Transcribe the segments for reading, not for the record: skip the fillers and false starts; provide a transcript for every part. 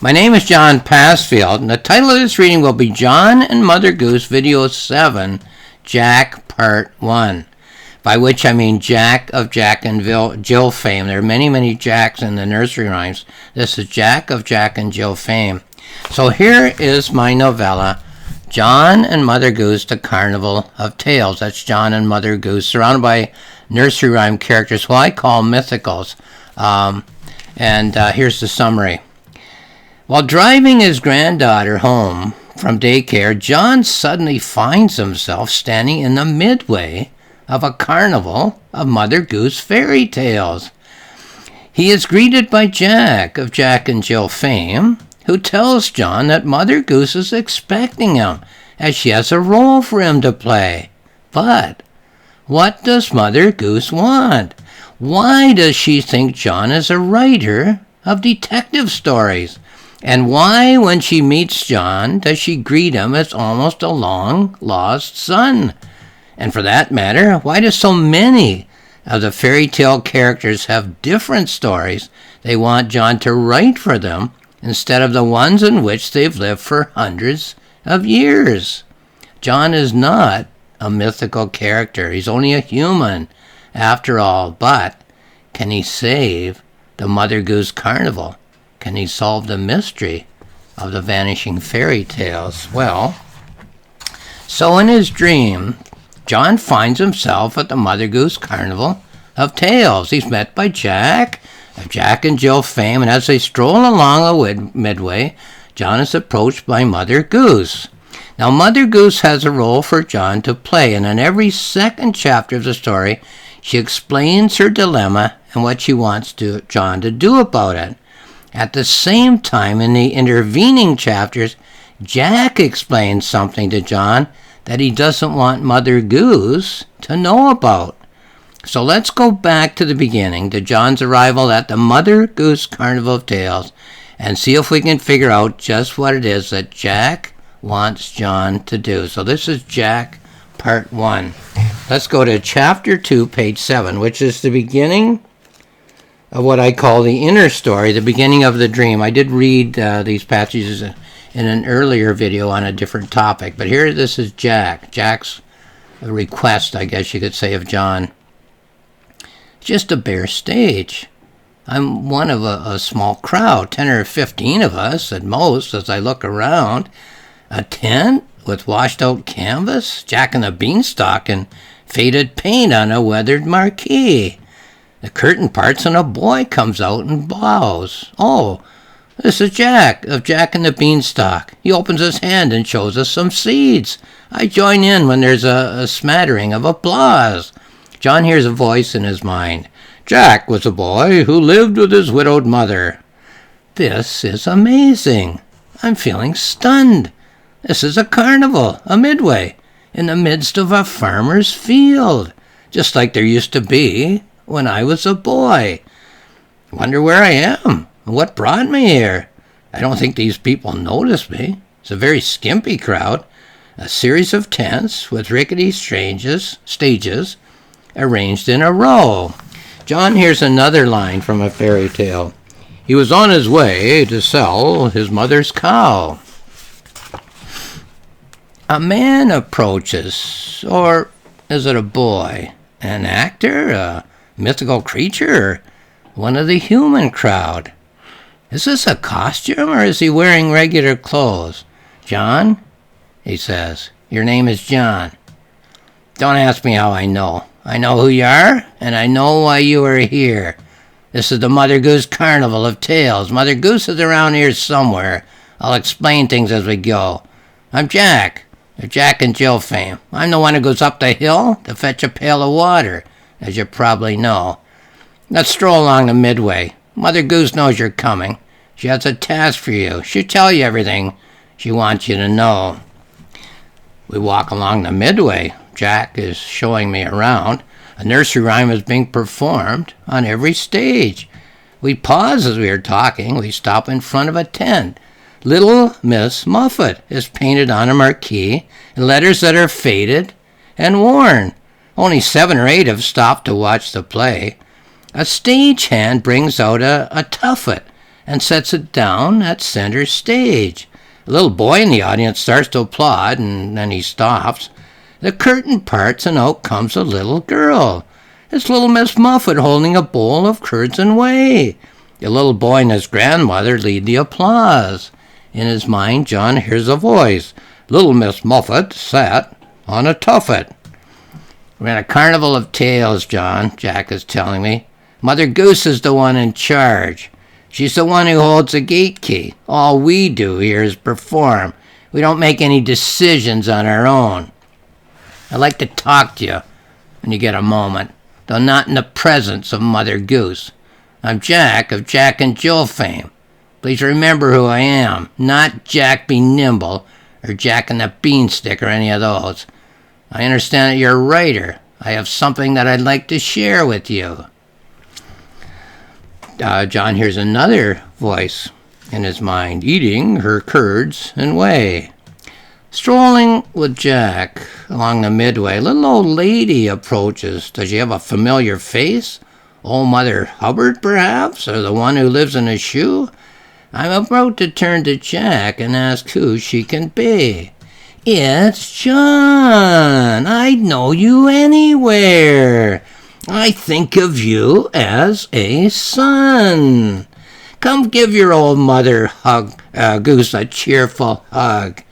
My name is John Passfield, and the title of this reading will be John and Mother Goose Video 7, Jack Part 1, by which I mean Jack of Jack and Jill fame. There are many, many Jacks in the nursery rhymes. This is Jack of Jack and Jill fame. So here is my novella, John and Mother Goose, The Carnival of Tales. That's John and Mother Goose, surrounded by nursery rhyme characters, who I call mythicals. Here's the summary. While driving his granddaughter home from daycare, John suddenly finds himself standing in the midway of a carnival of Mother Goose fairy tales. He is greeted by Jack of Jack and Jill fame, who tells John that Mother Goose is expecting him, as she has a role for him to play. But what does Mother Goose want? Why does she think John is a writer of detective stories? And why, when she meets John, does she greet him as almost a long-lost son? And for that matter, why do so many of the fairy tale characters have different stories they want John to write for them instead of the ones in which they've lived for hundreds of years? John is not a mythical character. He's only a human, after all. But can he save the Mother Goose Carnival? Can he solve the mystery of the vanishing fairy tales? Well, so in his dream, John finds himself at the Mother Goose Carnival of Tales. He's met by Jack of Jack and Jill fame, and as they stroll along the midway, John is approached by Mother Goose. Now, Mother Goose has a role for John to play, and in every second chapter of the story, she explains her dilemma and what she wants John to do about it. At the same time, in the intervening chapters, Jack explains something to John that he doesn't want Mother Goose to know about. So let's go back to the beginning, to John's arrival at the Mother Goose Carnival of Tales, and see if we can figure out just what it is that Jack wants John to do. So this is Jack Part 1. Let's go to Chapter 2, page 7, which is the beginning of what I call the inner story, the beginning of the dream. I did read these passages in an earlier video on a different topic, but here this is Jack's request, I guess you could say, of John. Just a bare stage. I'm one of a small crowd, 10 or 15 of us at most, as I look around. A tent with washed out canvas, Jack and the Beanstalk, and faded paint on a weathered marquee. The curtain parts and a boy comes out and bows. Oh, this is Jack of Jack and the Beanstalk. He opens his hand and shows us some seeds. I join in when there's a smattering of applause. John hears a voice in his mind. Jack was a boy who lived with his widowed mother. This is amazing. I'm feeling stunned. This is a carnival, a midway, in the midst of a farmer's field, just like there used to be when I was a boy. Wonder where I am and what brought me here. I don't think these people notice me. It's a very skimpy crowd, a series of tents with rickety stages arranged in a row. John hears another line from a fairy tale. He was on his way to sell his mother's cow. A man approaches, or is it a boy? An actor? A mythical creature? Or one of the human crowd? Is this a costume, or is he wearing regular clothes? John, he says, your name is John. Don't ask me how I know. I know who you are, and I know why you are here. This is the Mother Goose Carnival of Tales. Mother Goose is around here somewhere. I'll explain things as we go. I'm Jack, of Jack and Jill fame. I'm the one who goes up the hill to fetch a pail of water, as you probably know. Let's stroll along the midway. Mother Goose knows you're coming. She has a task for you. She'll tell you everything she wants you to know. We walk along the midway. Jack is showing me around. A nursery rhyme is being performed on every stage. We pause as we are talking. We stop in front of a tent. Little Miss Muffet is painted on a marquee in letters that are faded and worn. Only 7 or 8 have stopped to watch the play. A stagehand brings out a tuffet and sets it down at center stage. A little boy in the audience starts to applaud, and then he stops. The curtain parts, and out comes a little girl. It's little Miss Muffet holding a bowl of curds and whey. The little boy and his grandmother lead the applause. In his mind, John hears a voice. Little Miss Muffet sat on a tuffet. We're at a carnival of tales, John, Jack is telling me. Mother Goose is the one in charge. She's the one who holds the gate key. All we do here is perform. We don't make any decisions on our own. I'd like to talk to you when you get a moment, though not in the presence of Mother Goose. I'm Jack of Jack and Jill fame. Please remember who I am, not Jack Be Nimble or Jack and the Beanstick or any of those. I understand that you're a writer. I have something that I'd like to share with you. John hears another voice in his mind, eating her curds and whey. Strolling with Jack along the midway, a little old lady approaches. Does she have a familiar face? Old Mother Hubbard, perhaps, or the one who lives in a shoe? I'm about to turn to Jack and ask who she can be. It's John. I'd know you anywhere. I think of you as a son. Come give your old Mother Goose a cheerful hug.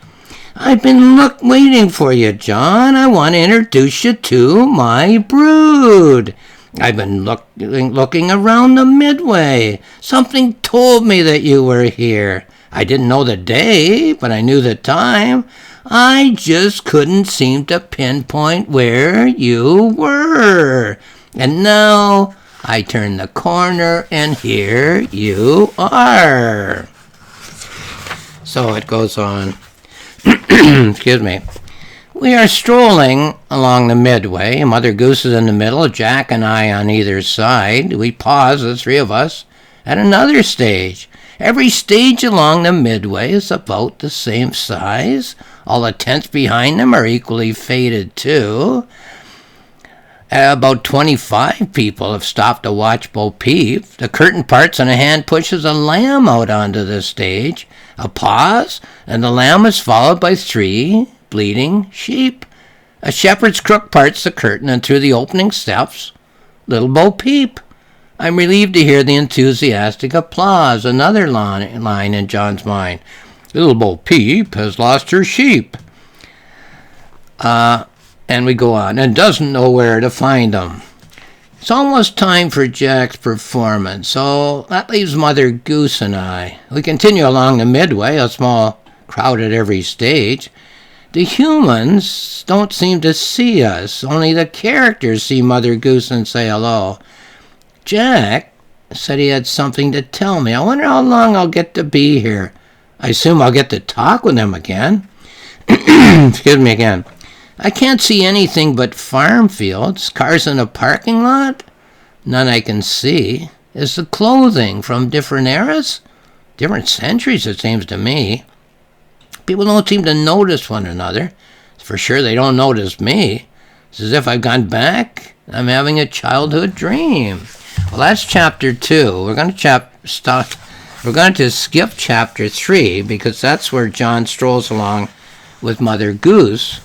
I've been waiting for you, John. I want to introduce you to my brood. I've been looking around the midway. Something told me that you were here. I didn't know the day, but I knew the time. I just couldn't seem to pinpoint where you were. And now I turn the corner and here you are. So it goes on. Excuse me. We are strolling along the midway. Mother Goose is in the middle, Jack and I on either side. We pause, the three of us, at another stage. Every stage along the midway is about the same size. All the tents behind them are equally faded too. About 25 people have stopped to watch Bo Peep. The curtain parts and a hand pushes a lamb out onto the stage. A pause, and the lamb is followed by 3 bleating sheep. A shepherd's crook parts the curtain, and through the opening steps, little Bo Peep. I'm relieved to hear the enthusiastic applause. Another line in John's mind. Little Bo Peep has lost her sheep. And we go on, and doesn't know where to find them. It's almost time for Jack's performance, so that leaves Mother Goose and I. We continue along the midway, a small crowd at every stage. The humans don't seem to see us. Only the characters see Mother Goose and say hello. Jack said he had something to tell me. I wonder how long I'll get to be here. I assume I'll get to talk with him again. Excuse me again. I can't see anything but farm fields, cars in a parking lot. None I can see. Is the clothing from different eras? Different centuries, it seems to me. People don't seem to notice one another. For sure they don't notice me. It's as if I've gone back. I'm having a childhood dream. Well, that's chapter 2. We're going to skip chapter 3 because that's where John strolls along with Mother Goose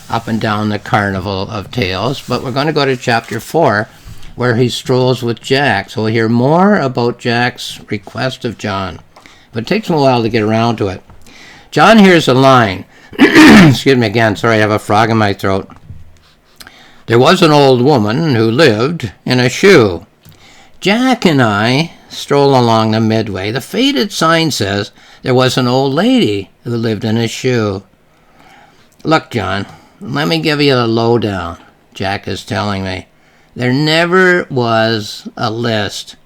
up and down the carnival of tales. But we're going to go to chapter 4 where he strolls with Jack. So we'll hear more about Jack's request of John. But it takes him a while to get around to it. John hears a line. Excuse me again. Sorry, I have a frog in my throat. There was an old woman who lived in a shoe. Jack and I stroll along the midway. The faded sign says there was an old lady who lived in a shoe. Look, John, let me give you the lowdown, Jack is telling me. There never was a list.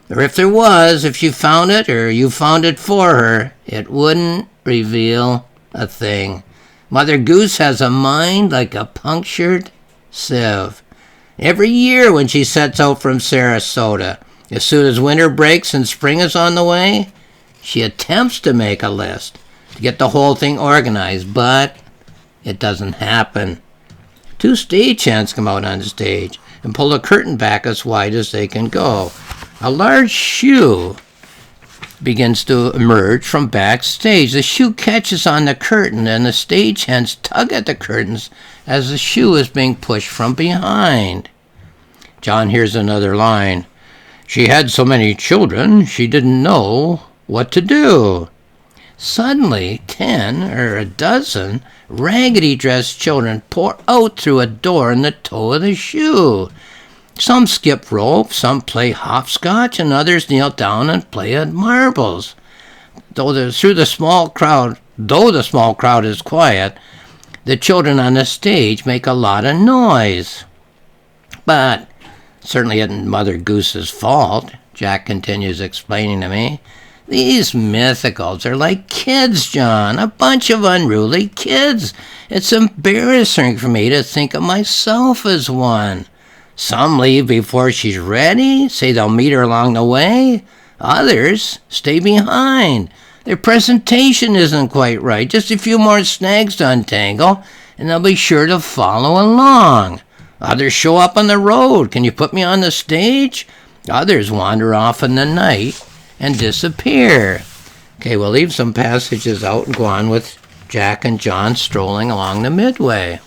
Or if there was, if she found it or you found it for her, it wouldn't reveal a thing. Mother Goose has a mind like a punctured sieve. Every year when she sets out from Sarasota, as soon as winter breaks and spring is on the way, she attempts to make a list, to get the whole thing organized, but it doesn't happen. 2 stagehands come out on the stage and pull the curtain back as wide as they can go. A large shoe begins to emerge from backstage. The shoe catches on the curtain, and the stagehands tug at the curtains as the shoe is being pushed from behind. John hears another line. She had so many children, she didn't know what to do. Suddenly, 10 or a dozen raggedy-dressed children pour out through a door in the toe of the shoe. Some skip rope, some play hopscotch, and others kneel down and play at marbles. Though the small crowd is quiet, the children on the stage make a lot of noise. But certainly isn't Mother Goose's fault, Jack continues explaining to me. These mythicals are like kids, John, a bunch of unruly kids. It's embarrassing for me to think of myself as one. Some leave before she's ready, say they'll meet her along the way. Others stay behind. Their presentation isn't quite right. Just a few more snags to untangle, and they'll be sure to follow along. Others show up on the road. Can you put me on the stage? Others wander off in the night and disappear. Okay, we'll leave some passages out and go on with Jack and John strolling along the midway.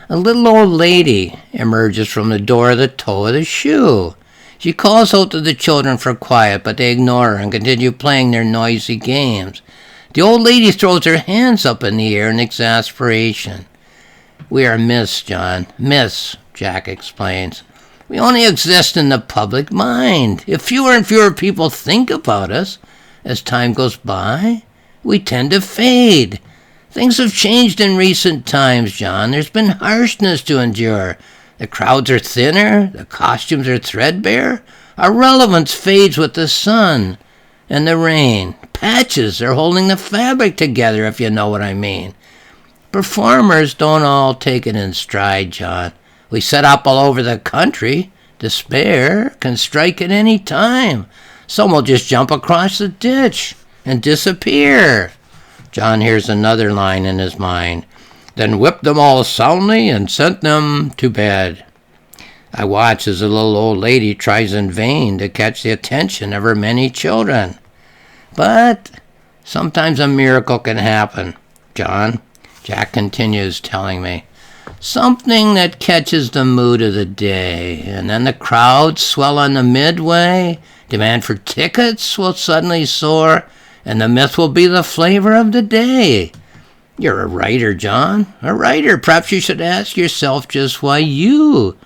A little old lady emerges from the door of the toe of the shoe. She calls out to the children for quiet, but they ignore her and continue playing their noisy games. The old lady throws her hands up in the air in exasperation. We are missed, John. Miss, Jack explains. We only exist in the public mind. If fewer and fewer people think about us, as time goes by, we tend to fade. Things have changed in recent times, John. There's been harshness to endure. The crowds are thinner, the costumes are threadbare. Our relevance fades with the sun and the rain. Patches are holding the fabric together, if you know what I mean. Performers don't all take it in stride, John. We set up all over the country. Despair can strike at any time. Some will just jump across the ditch and disappear. John hears another line in his mind. Then whipped them all soundly and sent them to bed. I watch as the little old lady tries in vain to catch the attention of her many children. But sometimes a miracle can happen, John. Jack continues telling me. Something that catches the mood of the day, and then the crowds swell on the midway. Demand for tickets will suddenly soar, and the myth will be the flavor of the day. You're a writer, John, a writer. Perhaps you should ask yourself just why you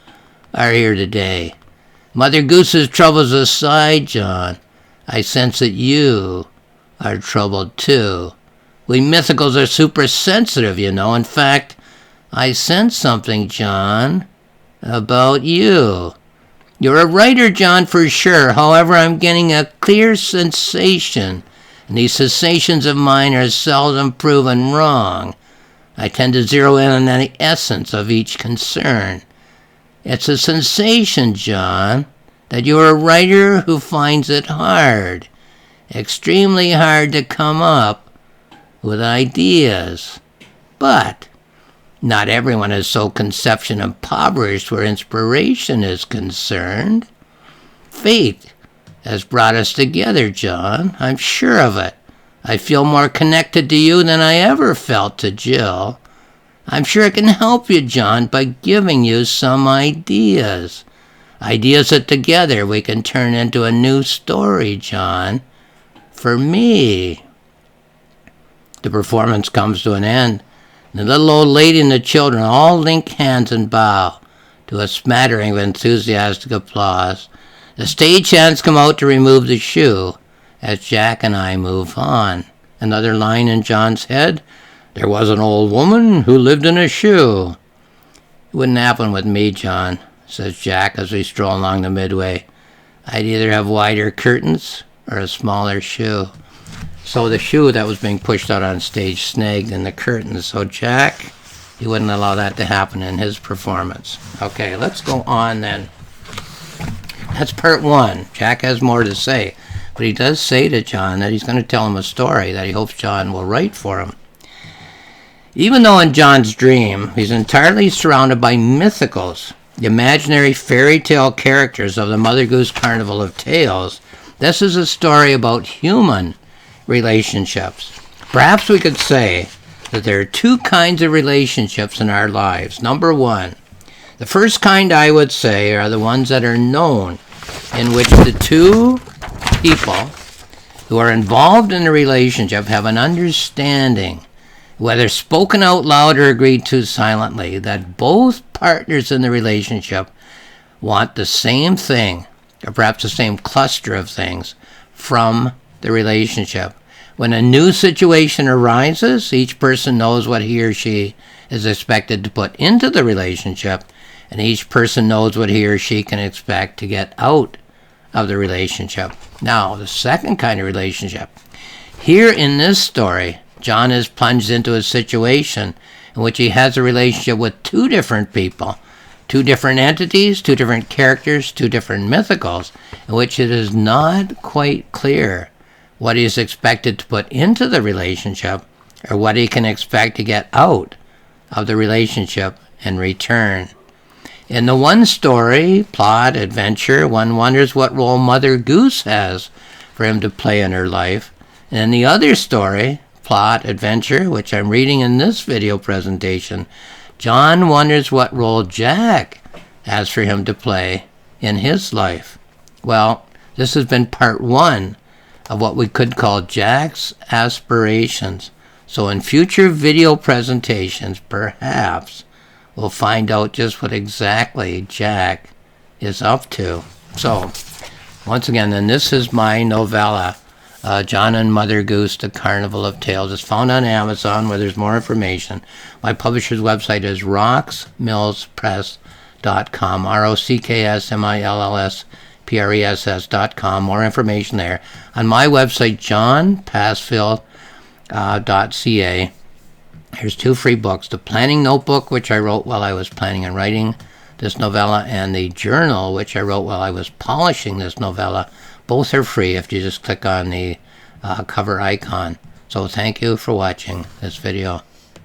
are here today. Mother Goose's troubles aside, John, I sense that you are troubled too. We mythicals are super sensitive, you know. In fact, I sense something, John, about you. You're a writer, John, for sure. However, I'm getting a clear sensation, and these sensations of mine are seldom proven wrong. I tend to zero in on the essence of each concern. It's a sensation, John, that you're a writer who finds it hard, extremely hard to come up with ideas. But not everyone is so conception impoverished where inspiration is concerned. Fate has brought us together, John. I'm sure of it. I feel more connected to you than I ever felt to Jill. I'm sure it can help you, John, by giving you some ideas. Ideas that together we can turn into a new story, John. For me. The performance comes to an end. The little old lady and the children all link hands and bow to a smattering of enthusiastic applause. The stagehands come out to remove the shoe as Jack and I move on. Another line in John's head. There was an old woman who lived in a shoe. It wouldn't happen with me, John, says Jack as we stroll along the midway. I'd either have wider curtains or a smaller shoe. So the shoe that was being pushed out on stage snagged in the curtains. So Jack, he wouldn't allow that to happen in his performance. Okay, let's go on then. That's part one. Jack has more to say. But he does say to John that he's going to tell him a story that he hopes John will write for him. Even though in John's dream he's entirely surrounded by mythicals, the imaginary fairy tale characters of the Mother Goose Carnival of Tales, This is a story about human relationships. Perhaps we could say that there are two kinds of relationships in our lives. Number one, the first kind I would say are the ones that are known, in which the two people who are involved in a relationship have an understanding, whether spoken out loud or agreed to silently, that both partners in the relationship want the same thing, or perhaps the same cluster of things, from the relationship. When a new situation arises, each person knows what he or she is expected to put into the relationship, and each person knows what he or she can expect to get out of the relationship. Now, the second kind of relationship. Here in this story, John is plunged into a situation in which he has a relationship with two different people, two different entities, two different characters, two different mythicals, in which it is not quite clear what he is expected to put into the relationship or what he can expect to get out of the relationship in return. In the one story, plot, adventure, one wonders what role Mother Goose has for him to play in her life. And in the other story, plot, adventure, which I'm reading in this video presentation, John wonders what role Jack has for him to play in his life. Well, this has been part one of what we could call Jack's aspirations. So in future video presentations, perhaps we'll find out just what exactly Jack is up to. So, once again, then this is my novella, John and Mother Goose, The Carnival of Tales. It's found on Amazon, where there's more information. My publisher's website is rocksmillspress.com, rocksmillspress.com. More information there. On my website, johnpassfield.ca, here's two free books. The Planning Notebook, which I wrote while I was planning and writing this novella, and the Journal, which I wrote while I was polishing this novella. Both are free if you just click on the cover icon. So thank you for watching this video.